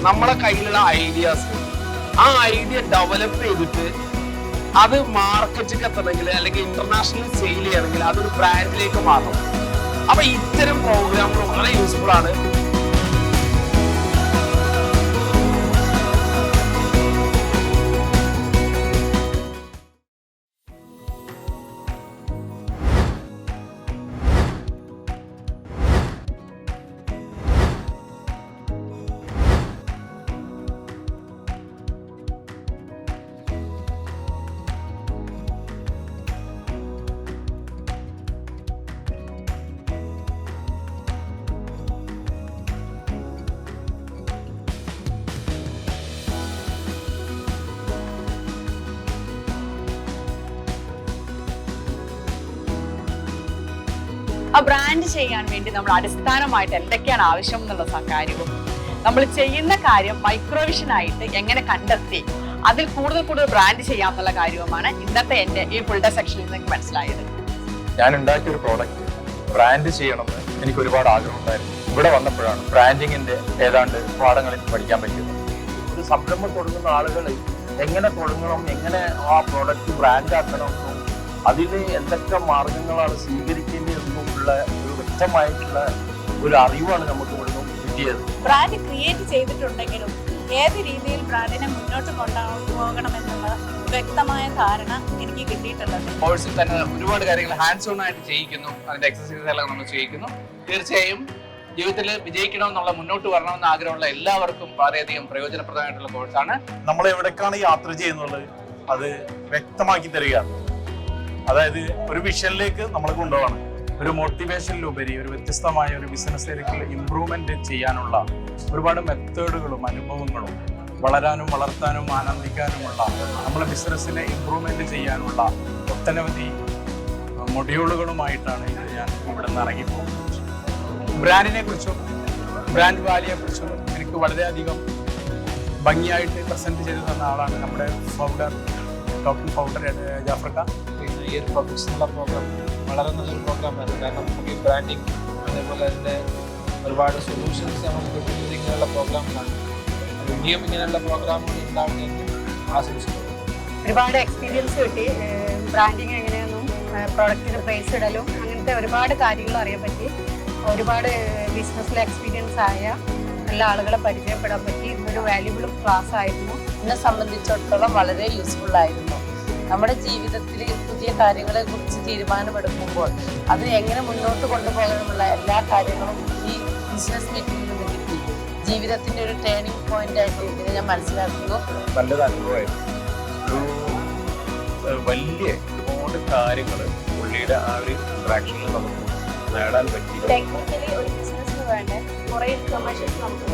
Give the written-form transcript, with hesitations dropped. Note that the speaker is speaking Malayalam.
നമ്മളെ കയ്യിലുള്ള ഐഡിയാസ് ആ ഐഡിയ ഡെവലപ്പ് ചെയ്തിട്ട് അത് മാർക്കറ്റിലേക്ക് എത്തണമെങ്കിൽ അല്ലെങ്കിൽ ഇന്റർനാഷണൽ സെയിൽ ചെയ്യണമെങ്കിൽ അതൊരു ബ്രാൻഡിലേക്ക് മാറണം. അപ്പൊ ഇത്തരം പ്രോഗ്രാമുകൾ വളരെ യൂസ്ഫുൾ ആണ്. ആ ബ്രാൻഡ് ചെയ്യാൻ വേണ്ടി നമ്മൾ അടിസ്ഥാനമായിട്ട് എന്തൊക്കെയാണ് ആവശ്യം എന്നുള്ള കാര്യവും നമ്മൾ ചെയ്യുന്ന കാര്യം മൈക്രോവിഷൻ ആയിട്ട് എങ്ങനെ കണ്ടെത്തി അതിൽ കൂടുതൽ ബ്രാൻഡ് ചെയ്യാമെന്നുള്ള കാര്യവുമാണ് ഇന്നത്തെ എൻ്റെ ഈ ഫുൾ ഡേ സെക്ഷനിൽ നിന്ന് മനസ്സിലായത്. ഞാൻ ഉണ്ടാക്കിയ ഒരു പ്രോഡക്റ്റ് ബ്രാൻഡ് ചെയ്യണമെന്ന് എനിക്ക് ഒരുപാട് ആഗ്രഹം ഉണ്ടായിരുന്നു. ഇവിടെ വന്നപ്പോഴാണ് ബ്രാൻഡിങ്ങിന്റെ ഏതാണ്ട് പാഠങ്ങളിൽ പഠിക്കാൻ പറ്റിയത്. ഒരു സംരംഭം തുടങ്ങുന്ന ആളുകൾ എങ്ങനെ തുടങ്ങണം, എങ്ങനെ ആ പ്രോഡക്റ്റ് ബ്രാൻഡ് ആക്കണം, അതിൽ എന്തൊക്കെ മാർഗങ്ങളാണ് സ്വീകരിക്കേണ്ടതെന്നുള്ള ഒരു വ്യക്തമായിട്ടുള്ള ഒരു അറിവാണ് നമുക്ക് ഇവിടുന്ന് കിട്ടിയത്. ബ്രാൻഡ് ക്രിയേറ്റ് ചെയ്തിട്ടുണ്ടെങ്കിലും ഏത് രീതിയിൽ ബ്രാൻഡിനെ മുന്നോട്ട് കൊണ്ടുപോകണമെന്നുള്ള വ്യക്തമായ ധാരണ എനിക്ക് കിട്ടിയിട്ടുള്ളത്. കോഴ്സിൽ തന്നെ ഒരുപാട് കാര്യങ്ങൾ ഹാൻഡ്സ് ഓൺ ആയിട്ട് ചെയ്യിക്കുന്നു. അതിന്റെ എക്സസൈസ് എല്ലാം നമ്മൾ ചെയ്യിക്കുന്നു. തീർച്ചയായും ജീവിതത്തിൽ വിജയിക്കണമെന്നുള്ള മുന്നോട്ട് വരണമെന്ന് ആഗ്രഹമുള്ള എല്ലാവർക്കും വളരെയധികം പ്രയോജനപ്രദമായിട്ടുള്ള കോഴ്സാണ്. നമ്മൾ എവിടേക്കാണ് യാത്ര ചെയ്യുന്നത് അത് വ്യക്തമാക്കി തരികയാണ്. അതായത് ഒരു വിഷനിലേക്ക് നമ്മൾ കൊണ്ടുപോകണം. ഒരു മോട്ടിവേഷനിലുപരി ഒരു വ്യത്യസ്തമായ ഒരു ബിസിനസ്സിലേക്ക് ഇംപ്രൂവ്മെന്റ് ചെയ്യാനുള്ള ഒരുപാട് മെത്തേഡുകളും അനുഭവങ്ങളും വളരാനും വളർത്താനും ആനന്ദിക്കാനുമുള്ള നമ്മളെ ബിസിനസ്സിനെ ഇംപ്രൂവ്മെന്റ് ചെയ്യാനുള്ള ഒട്ടനവധി മൊഡ്യൂളുകളുമായിട്ടാണ് ഇത് ഞാൻ ഇവിടെ നിന്ന് ഇറങ്ങിപ്പോകുന്നത്. ബ്രാൻഡിനെ കുറിച്ചും ബ്രാൻഡ് വാല്യൂയെ കുറിച്ചും എനിക്ക് വളരെയധികം ഭംഗിയായിട്ട് പ്രസന്റ് ചെയ്തു തന്ന ആളാണ് നമ്മുടെ ഫൗണ്ടർ, ടോപ്പ് ഫൗണ്ടർ ജാഫർക്ക. ഈ ഒരു പ്രൊഫിക്സ് എന്നുള്ള പ്രോഗ്രാം വളരെ നല്ലൊരു പ്രോഗ്രാമായിരുന്നു. കാരണം നമുക്ക് ഈ ബ്രാൻഡിങ് അതേപോലെ അതിൻ്റെ ഒരുപാട് സൊല്യൂഷൻസ് നമുക്ക് കിട്ടുന്നത് ഇങ്ങനെയുള്ള പ്രോഗ്രാമിലാണ്. ഇനിയും ഇങ്ങനെയുള്ള പ്രോഗ്രാമുകൾ ഉണ്ടാവുന്നതെന്ന് ആശംസിക്കുന്നു. ഒരുപാട് എക്സ്പീരിയൻസ് കിട്ടി. ബ്രാൻഡിങ് എങ്ങനെയൊന്നും പ്രോഡക്റ്റിന് പ്രൈസ് ഇടലും അങ്ങനത്തെ ഒരുപാട് കാര്യങ്ങൾ അറിയാൻ പറ്റി. ഒരുപാട് ബിസിനസ്സിൽ എക്സ്പീരിയൻസ് ആയ എല്ലാ ആളുകളെ പരിചയപ്പെടാൻ പറ്റി. ഇതൊരു വാല്യുബിൾ ക്ലാസ് ആയിരുന്നു. എന്നെ സംബന്ധിച്ചിടത്തോളം വളരെ യൂസ്ഫുൾ ആയിരുന്നു. നമ്മുടെ ജീവിതത്തിൽ പുതിയ കാര്യങ്ങളെ കുറിച്ച് തീരുമാനമെടുക്കുമ്പോൾ അത് എങ്ങനെ മുന്നോട്ട് കൊണ്ടുപോകാനുള്ള എല്ലാ കാര്യങ്ങളും ഈ ബിസിനസ് മീറ്റിംഗിൽ നിന്ന് കിട്ടി. ജീവിതത്തിന്റെ ഒരു ടേണിംഗ് പോയിന്റ് ആയിട്ട് ഇതിനെ ഞാൻ മനസ്സിലാക്കുന്നു. നല്ലൊരു അനുഭവമായിരുന്നു. ഒരു വലിയ ഒരുപാട് കാര്യങ്ങൾ പുള്ളിയുടെ ആ ഒരു ഇൻട്രാക്ഷനിൽ നമുക്ക് നേടാൻ പറ്റി. ടെക്നിക്കലി ഒരു ബിസിനസ്സിന് വേണ്ട കുറേ ഇൻഫർമേഷൻസ് നമുക്ക്